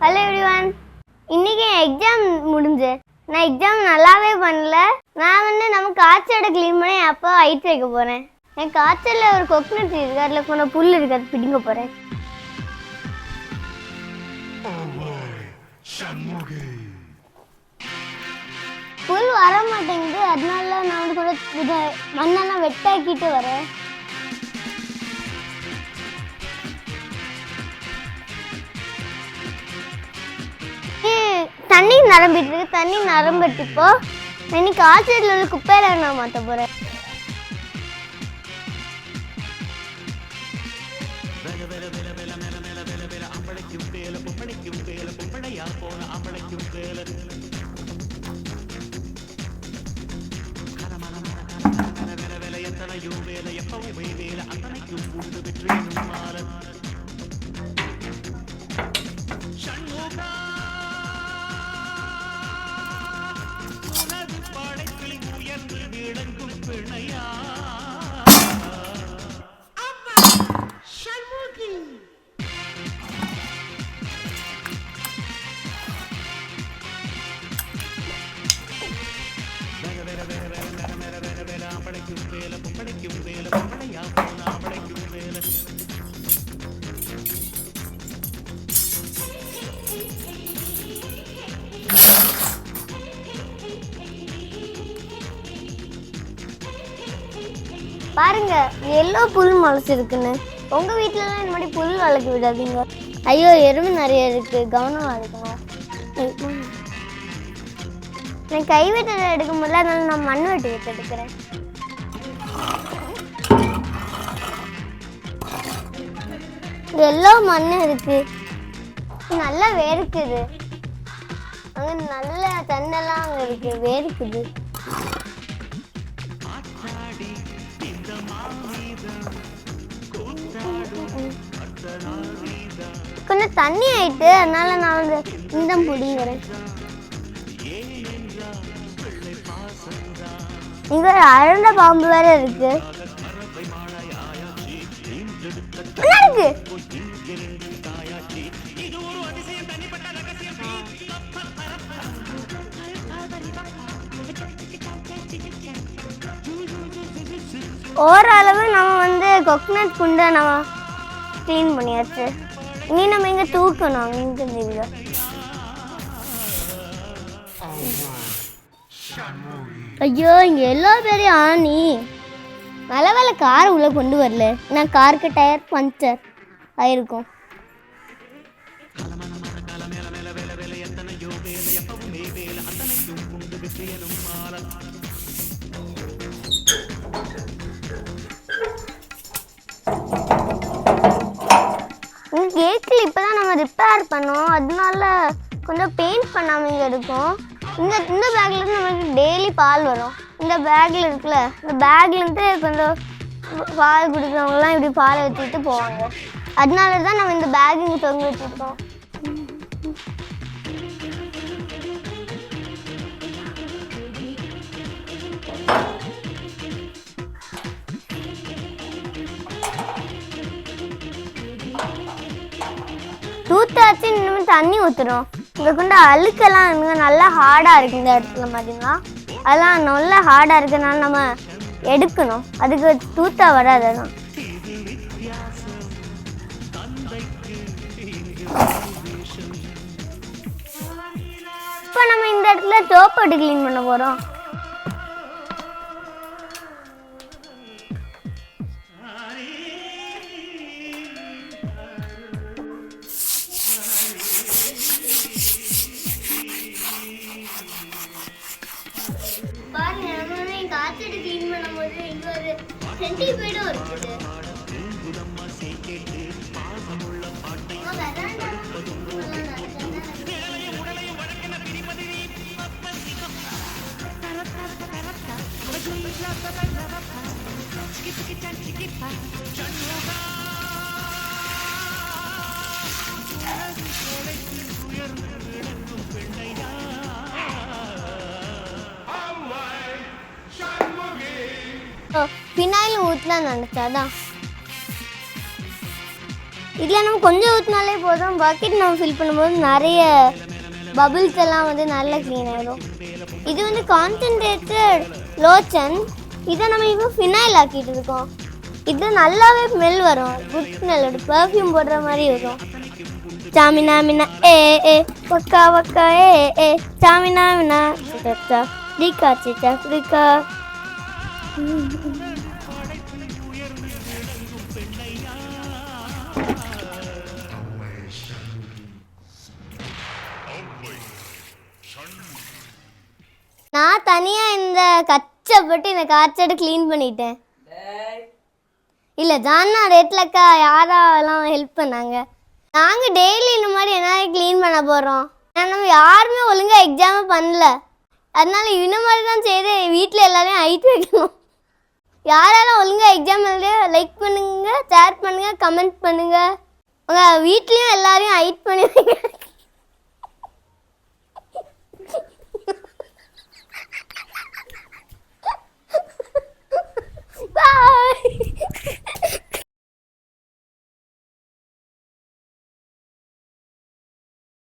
Hello everyone. இன்னைக்கு exam முடிஞ்சு. நான் எக்ஸாம் நல்லாவே பண்ணல. நான் நம்ம காய்ச்சலை க்ளீன் பண்ணி அப்போ ஐட் வைக்க போகிறேன். என் காய்ச்சலில் ஒரு கொக்குனட் இருக்குது, அதில் கொஞ்சம் புல் இருக்குது, அது பிடிங்க போகிறேன். புல் வர மாட்டேங்குது, அதனால நான் கொஞ்சம் மண்ணெல்லாம் வெட்டாக்கிட்டு வரேன். தண்ணி நிரம்பிட்டு இருக்கு, தண்ணி நிரம்பிட்டு இப்போ இன்னைக்கு ஆச்சரியத்தில் உள்ள குப்பையில நான் மாற்ற போறேன். பாருங்க எல்லோ புல் முளைச்சிருக்குன்னு. உங்க வீட்டிலலாம் இந்த மாதிரி புல் வளர்க்க விடாதீங்க. ஐயோ எறும்பு நிறைய இருக்கு, கவனமா இருக்கணும். நான் கைவெட்டலை எடுக்க முடியல, அதனால நான் மண் வெட்டி வச்சு எடுக்கிறேன். எல்லோ மண் இருக்கு, நல்லா வேர்க்குது. அங்க நல்ல தண்ணெல்லாம் அங்க இருக்கு, வேர்க்குது. கொஞ்சம் தண்ணி ஆயிட்டு, அதனால நான் இந்த பிடிங்கிறேன். இங்க ஒரு அழந்த பாம்பு வேற இருக்கு. ஓரளவு நம்ம கொக்கனட் குண்டை நம்ம க்ளீன் பண்ணியாச்சு. இனி நம்ம இங்க தூக்கணும். இங்க இருந்து ஐயோ இங்க எல்லா பேரையும் ஆணி நல்ல வேலை கார் உள்ள கொண்டு வரல. நான் காருக்கு டயர் பஞ்சர் ஆயிருக்கும். கேட்டில் இப்போதான் நம்ம ரிப்பேர் பண்ணோம், அதனால கொஞ்சம் பெயிண்ட் பண்ணாமல் இங்கே இருக்கும். இந்த பேக்லேருந்து நம்மளுக்கு டெய்லி பால் வரும். இந்த பேக்கில் இருக்குல்ல, இந்த பேக்லேருந்து கொஞ்சம் பால் குடிக்கிறவங்கலாம் இப்படி பால் வச்சுட்டு போவாங்க. அதனால தான் நம்ம இந்த பேக் இங்கே தொங்க வச்சுருக்கோம். தூத்தாச்சு இன்னும் தண்ணி ஊற்றுறோம். இங்கே கொண்டு அழுக்கெல்லாம் இங்கே நல்லா ஹார்டாக இருக்குது. இந்த இடத்துல பார்த்தீங்கன்னா அதெல்லாம் நல்லா ஹார்டாக இருக்கிறதுனால நம்ம எடுக்கணும். அதுக்கு தூத்தா வராது. அதான் இப்போ நம்ம இந்த இடத்துல சோப்போட்டு க்ளீன் பண்ண போகிறோம். காய்ச்சல் க்ளீன் பண்ணும்போது இங்கே ஒரு சென்டிபீடும் இருக்குது. பின்னாயில் ஊற்றலாம் நினச்சாதான் இதில் நம்ம கொஞ்சம் ஊற்றினாலே போதும். பக்கெட் நம்ம ஃபில் பண்ணும்போது நிறைய பபிள்ஸ் எல்லாம் வந்து நல்லா க்ளீன் ஆகிடும். இது வந்து கான்சன்ட்ரேட்டட் லோஷன். இதை நம்ம இப்போ ஃபினைல் ஆக்கிட்டு இருக்கோம். இது நல்லாவே ஸ்மெல் வரும். குட் ஸ்மெல், ஒரு பர்ஃப்யூம் போடுற மாதிரி இருக்கும். சாமினா மினா ஏ வக்கா வக்கா ஏ சாமினா மினா சிட்டா டிகா சிட்டா டிகா. நான் தனியாக இந்த கச்சப்பட்டு இந்த காய்ச்சடு க்ளீன் பண்ணிட்டேன். இல்லை ஜான்னா ரேட்லக்கா யாரெல்லாம் ஹெல்ப் பண்ணாங்க. நாங்கள் டெய்லி இந்த மாதிரி என்ன க்ளீன் பண்ண போகிறோம். நம்ம யாருமே ஒழுங்காக எக்ஸாமே பண்ணல. அதனால இந்த மாதிரி தான் செய்து வீட்டில் எல்லாரையும் ஹைட் வைக்கணும். யாரெல்லாம் ஒழுங்காக எக்ஸாம் எழுதியோ லைக் பண்ணுங்கள், ஷேர் பண்ணுங்கள், கமெண்ட் பண்ணுங்கள். உங்கள் வீட்லேயும் எல்லாரையும் ஹைட் பண்ணி வைங்க.